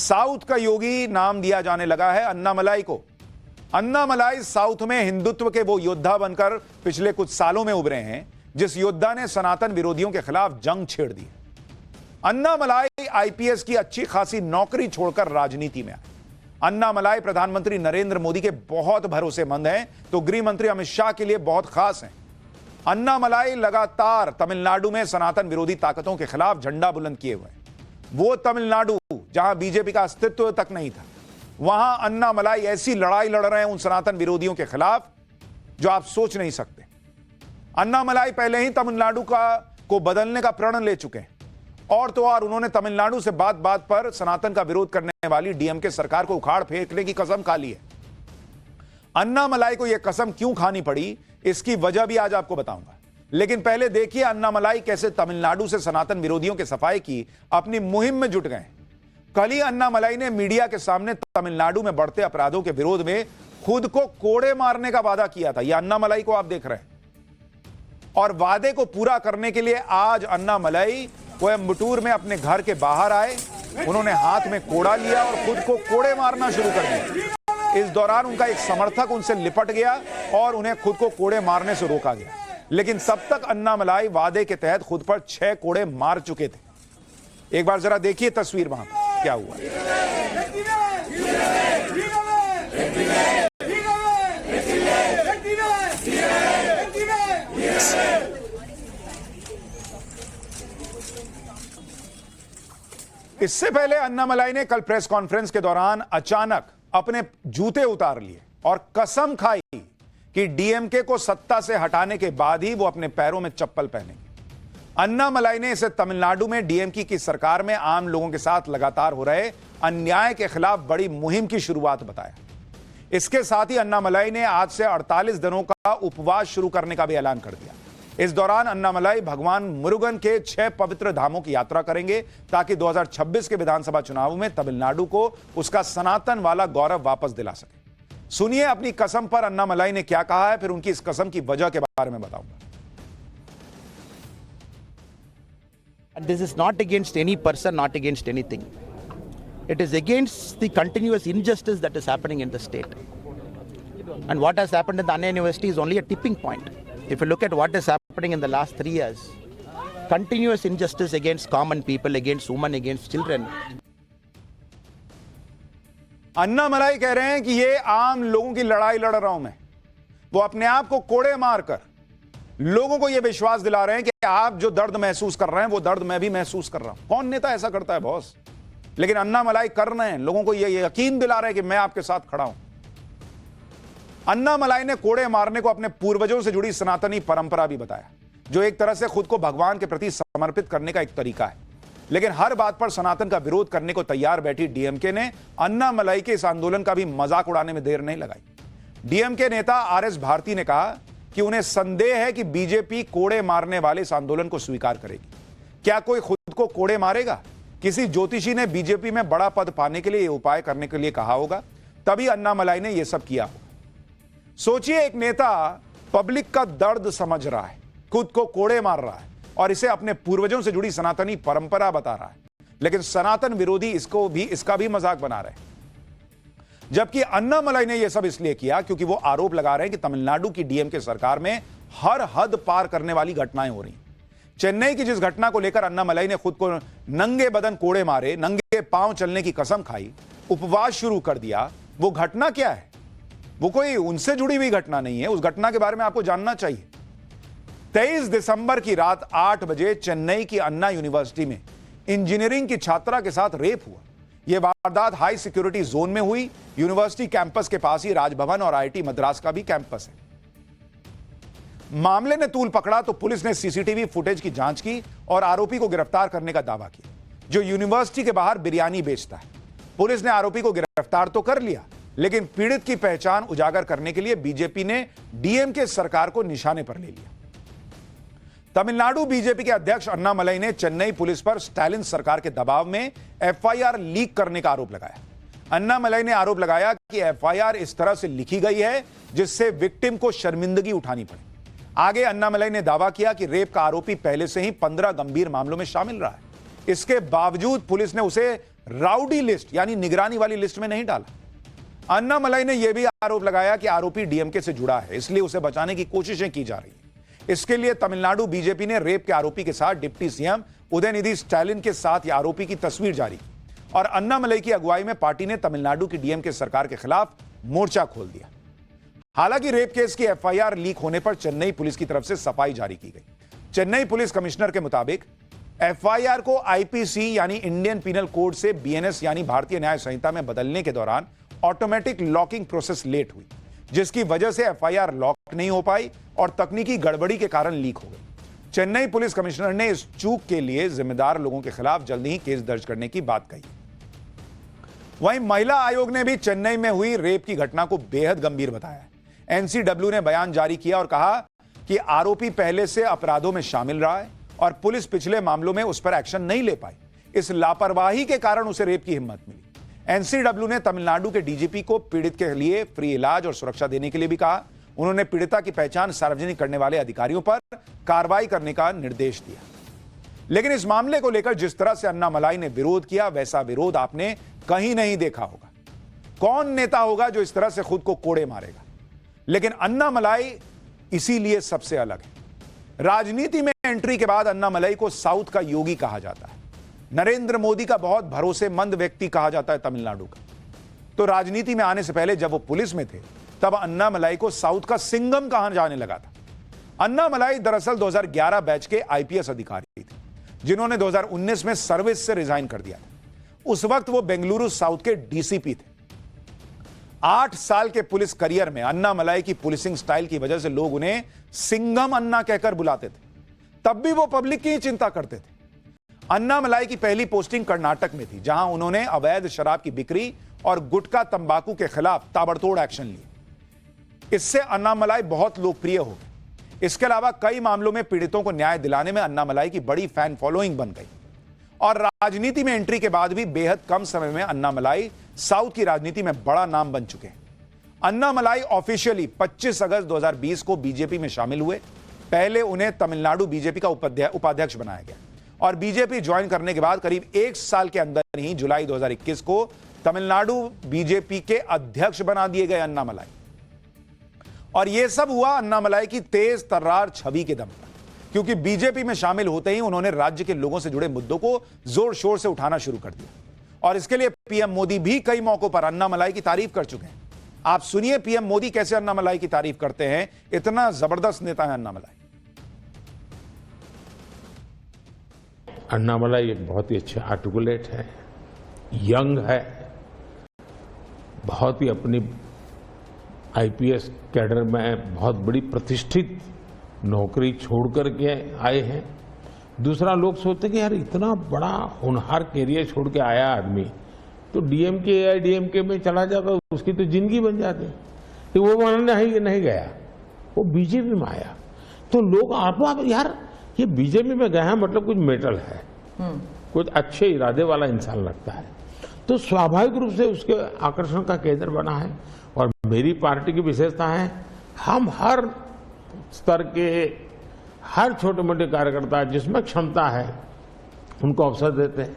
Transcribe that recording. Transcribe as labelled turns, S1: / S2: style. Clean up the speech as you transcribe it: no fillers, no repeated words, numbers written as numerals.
S1: South का योगी नाम दिया जाने लगा है अन्नामलाई को। अन्नामलाई साउथ में हिंदुत्व के वो योद्धा बनकर पिछले कुछ सालों में उभरे हैं जिस योद्धा ने सनातन विरोधियों के खिलाफ जंग छेड़ दी। अन्नामलाई आईपीएस की अच्छी खासी नौकरी छोड़कर राजनीति में आए। अन्नामलाई प्रधानमंत्री नरेंद्र मोदी के बहुत भरोसेमंद हैं तो गृह मंत्री अमित शाह के लिए बहुत खास हैं। अन्नामलाई लगातार तमिलनाडु में सनातन विरोधी ताकतों के खिलाफ झंडा बुलंद किए हुए हैं। वो तमिलनाडु जहां बीजेपी का अस्तित्व तक नहीं था, वहां अन्नामलाई ऐसी लड़ाई लड़ रहे हैं उन सनातन विरोधियों के खिलाफ जो आप सोच नहीं सकते। अन्नामलाई पहले ही तमिलनाडु को बदलने का प्रण ले चुके हैं और तो और उन्होंने तमिलनाडु से बात बात पर सनातन का विरोध करने वाली डीएमके सरकार को उखाड़ फेंकने की कसम खा ली है। अन्नामलाई को यह कसम क्यों खानी पड़ी, इसकी वजह भी आज आपको बताऊंगा। लेकिन पहले देखिए अन्नामलाई कैसे तमिलनाडु से सनातन विरोधियों के सफाई की अपनी मुहिम में जुट गए। कल ही अन्नामलाई ने मीडिया के सामने तमिलनाडु में बढ़ते अपराधों के विरोध में खुद को कोड़े मारने का वादा किया था। यह अन्नामलाई को आप देख रहे हैं और वादे को पूरा करने के लिए आज अन्नामलाई कोयम्बटूर में अपने घर के बाहर आए। उन्होंने हाथ में कोड़ा लिया और खुद को कोड़े मारना शुरू कर दिया। इस दौरान उनका एक समर्थक उनसे लिपट गया और उन्हें खुद को कोड़े मारने से रोका गया, लेकिन तब तक अन्नामलाई वादे के तहत खुद पर 6 कोड़े मार चुके थे। एक बार जरा देखिए तस्वीर वहां क्या हुआ। इससे पहले अन्नामलाई ने कल प्रेस कॉन्फ्रेंस के दौरान अचानक अपने जूते उतार लिए और कसम खाई कि डीएमके को सत्ता से हटाने के बाद ही वो अपने पैरों में चप्पल पहनेंगे। अन्नामलाई ने इसे तमिलनाडु में डीएमके की सरकार में आम लोगों के साथ लगातार हो रहे अन्याय के खिलाफ बड़ी मुहिम की शुरुआत बताया। इसके साथ ही अन्नामलाई ने आज से 48 दिनों का उपवास शुरू करने का भी ऐलान कर दिया। इस दौरान अन्नामलाई भगवान मुरुगन के 6 पवित्र धामों की यात्रा करेंगे ताकि 2026 के विधानसभा चुनाव में तमिलनाडु को उसका सनातन वाला गौरव वापस दिला सके। सुनिए अपनी कसम पर अन्नामलाई ने क्या कहा है, फिर उनकी इस कसम की वजह के बारे में बताऊंगा।
S2: And this is not against any person, not against anything. It is against the continuous injustice that is happening in the state. And what has happened in the Anna University is only a tipping point. If you look at what is happening in the last 3 years, continuous injustice against common people, against women, against children.
S1: Annamalai कह रहे हैं कि ये आम लोगों की लड़ाई लड़ रहा हूं मैं। वो अपने आप को कोड़े मारकर लोगों को यह विश्वास दिला रहे हैं कि आप जो दर्द महसूस कर रहे हैं वो दर्द मैं भी महसूस कर रहा हूं। कौन नेता ऐसा करता है बॉस? लेकिन अन्नामलाई कर रहे हैं, लोगों को यह यकीन दिला रहे हैं कि मैं आपके साथ खड़ा हूं। अन्नामलाई ने कोड़े मारने को अपने पूर्वजों से जुड़ी सनातनी परंपरा भी बताया, जो एक तरह से खुद को भगवान के प्रति समर्पित करने का एक तरीका है। लेकिन हर बात पर सनातन का विरोध करने को तैयार बैठी डीएमके ने अन्नामलाई के इस आंदोलन का भी मजाक उड़ाने में देर नहीं लगाई। डीएमके नेता आरएस भारती ने कहा कि उन्हें संदेह है कि बीजेपी कोड़े मारने वाले इस आंदोलन को स्वीकार करेगी। क्या कोई खुद को कोड़े मारेगा? किसी ज्योतिषी ने बीजेपी में बड़ा पद पाने के लिए यह उपाय करने के लिए कहा होगा, तभी अन्नामलाई ने यह सब किया होगा। सोचिए, एक नेता पब्लिक का दर्द समझ रहा है, खुद को कोड़े मार रहा है और इसे अपने पूर्वजों से जुड़ी सनातनी परंपरा बता रहा है, लेकिन सनातन विरोधी इसका भी मजाक बना रहे हैं। जबकि अन्नामलाई ने यह सब इसलिए किया क्योंकि वो आरोप लगा रहे हैं कि तमिलनाडु की डीएमके सरकार में हर हद पार करने वाली घटनाएं हो रही। चेन्नई की जिस घटना को लेकर अन्नामलाई ने खुद को नंगे बदन कोड़े मारे, नंगे पांव चलने की कसम खाई, उपवास शुरू कर दिया, वो घटना क्या है? वो कोई उनसे जुड़ी हुई घटना नहीं है। उस घटना के बारे में आपको जानना चाहिए। 23 दिसंबर की रात 8 बजे चेन्नई की अन्ना यूनिवर्सिटी में इंजीनियरिंग की छात्रा के साथ रेप हुआ। यह वारदात हाई सिक्योरिटी जोन में हुई। यूनिवर्सिटी कैंपस के पास ही राजभवन और आईआईटी मद्रास का भी कैंपस है। मामले ने तूल पकड़ा तो पुलिस ने सीसीटीवी फुटेज की जांच की और आरोपी को गिरफ्तार करने का दावा किया, जो यूनिवर्सिटी के बाहर बिरयानी बेचता है। पुलिस ने आरोपी को गिरफ्तार तो कर लिया, लेकिन पीड़ित की पहचान उजागर करने के लिए बीजेपी ने डीएमके सरकार को निशाने पर ले लिया। तमिलनाडु बीजेपी के अध्यक्ष अन्नामलाई ने चेन्नई पुलिस पर स्टालिन सरकार के दबाव में एफआईआर लीक करने का आरोप लगाया। अन्नामलाई ने आरोप लगाया कि एफआईआर इस तरह से लिखी गई है जिससे विक्टिम को शर्मिंदगी उठानी पड़े। आगे अन्नामलाई ने दावा किया कि रेप का आरोपी पहले से ही 15 गंभीर मामलों में शामिल रहा है। इसके बावजूद पुलिस ने उसे राउडी लिस्ट यानी निगरानी वाली लिस्ट में नहीं डाला। अन्नामलाई ने यह भी आरोप लगाया कि आरोपी डीएमके से जुड़ा है, इसलिए उसे बचाने की कोशिशें की जा रही है। इसके लिए तमिलनाडु बीजेपी ने रेप के आरोपी के साथ डिप्टी सीएम उदयनिधि स्टालिन के साथ आरोपी की तस्वीर जारी की और अन्नामलाई की अगुवाई में पार्टी ने तमिलनाडु की डीएमके सरकार के खिलाफ मोर्चा खोल दिया। हालांकि रेप केस की एफआईआर लीक होने पर चेन्नई पुलिस की तरफ से सफाई जारी की गई। चेन्नई पुलिस कमिश्नर के मुताबिक एफआईआर को आईपीसी यानी इंडियन पीनल कोड से बीएनएस यानी भारतीय न्याय संहिता में बदलने के दौरान ऑटोमेटिक लॉकिंग प्रोसेस लेट हुई, जिसकी वजह से एफआईआर लॉक नहीं हो पाई और तकनीकी गड़बड़ी के कारण लीक हो गई। चेन्नई पुलिस कमिश्नर ने इस चूक के लिए जिम्मेदार लोगों के खिलाफ जल्द ही केस दर्ज करने की बात कही। वहीं महिला आयोग ने भी चेन्नई में हुई रेप की घटना को बेहद गंभीर बताया है। एनसीडब्ल्यू ने बयान जारी किया और कहा कि आरोपी पहले से अपराधों में शामिल रहा है और पुलिस पिछले मामलों में उस पर एक्शन नहीं ले पाई। इस लापरवाही के कारण उसे रेप की हिम्मत मिली। एनसीडब्ल्यू ने तमिलनाडु के डीजीपी को पीड़ित के लिए फ्री इलाज और सुरक्षा देने के लिए भी कहा। उन्होंने पीड़िता की पहचान सार्वजनिक करने वाले अधिकारियों पर कार्रवाई करने का निर्देश दिया। लेकिन इस मामले को लेकर जिस तरह से अन्नामलाई ने विरोध किया, वैसा विरोध आपने कहीं नहीं देखा होगा। कौन नेता होगा जो इस तरह से खुद को कोड़े मारेगा? लेकिन अन्नामलाई इसीलिए सबसे अलग है। राजनीति में एंट्री के बाद अन्नामलाई को साउथ का योगी कहा जाता है। नरेंद्र मोदी का बहुत भरोसेमंद व्यक्ति कहा जाता है तमिलनाडु का। तो राजनीति में आने से पहले जब वो पुलिस में थे, तब अन्नामलाई को साउथ का सिंघम कहा जाने लगा था। अन्नामलाई दरअसल 2011 बैच के आईपीएस अधिकारी थे, जिन्होंने 2019 में सर्विस से रिजाइन कर दिया था। उस वक्त वो बेंगलुरु साउथ के डीसीपी थे। 8 साल के पुलिस करियर में अन्नामलाई की पुलिसिंग स्टाइल की वजह से लोग उन्हें सिंघम अन्ना कहकर बुलाते थे। तब भी वो पब्लिक की ही चिंता करते थे। अन्नामलाई की पहली पोस्टिंग कर्नाटक में थी, जहां उन्होंने अवैध शराब की बिक्री और गुटखा तंबाकू के खिलाफ ताबड़तोड़ एक्शन लिए। इससे अन्नामलाई बहुत लोकप्रिय हो गए। इसके अलावा कई मामलों में पीड़ितों को न्याय दिलाने में अन्नामलाई की बड़ी फैन फॉलोइंग बन गई और राजनीति में एंट्री के बाद भी बेहद कम समय में अन्नामलाई साउथ की राजनीति में बड़ा नाम बन चुके हैं। अन्नामलाई ऑफिशियली 25 अगस्त 2020 को बीजेपी में शामिल हुए। पहले उन्हें तमिलनाडु बीजेपी का उपाध्यक्ष बनाया गया और बीजेपी ज्वाइन करने के बाद करीब 1 साल के अंदर ही जुलाई 2021 को तमिलनाडु बीजेपी के अध्यक्ष बना दिए गए अन्नामलाई। और यह सब हुआ अन्नामलाई की तेज तर्रार छवि के दम पर, क्योंकि बीजेपी में शामिल होते ही उन्होंने राज्य के लोगों से जुड़े मुद्दों को जोर शोर से उठाना शुरू कर दिया और इसके लिए पीएम मोदी भी कई मौकों पर अन्नामलाई की तारीफ कर चुके हैं। आप सुनिए पीएम मोदी कैसे अन्नामलाई की तारीफ करते हैं। इतना जबरदस्त नेता है अन्नामलाई।
S3: अन्नामलाई एक बहुत ही अच्छे आर्टिकुलेट है, यंग है, बहुत ही अपनी आईपीएस कैडर में बहुत बड़ी प्रतिष्ठित नौकरी छोड़ करके आए हैं। दूसरा, लोग सोचते कि यार इतना बड़ा होनहार कैरियर छोड़ के आया आदमी तो डीएमके एआईडीएमके में चला जाता, उसकी तो जिंदगी बन जाती। तो वो वहां नहीं गया, वो बीजेपी में आया। तो लोग आप यार ये बीजेपी में गया है मतलब कुछ मेटल है, कुछ अच्छे इरादे वाला इंसान लगता है, तो स्वाभाविक रूप से उसके आकर्षण का केंद्र बना है। और मेरी पार्टी की विशेषता है, हम हर स्तर के हर छोटे मोटे कार्यकर्ता जिसमें क्षमता है उनको अवसर देते हैं।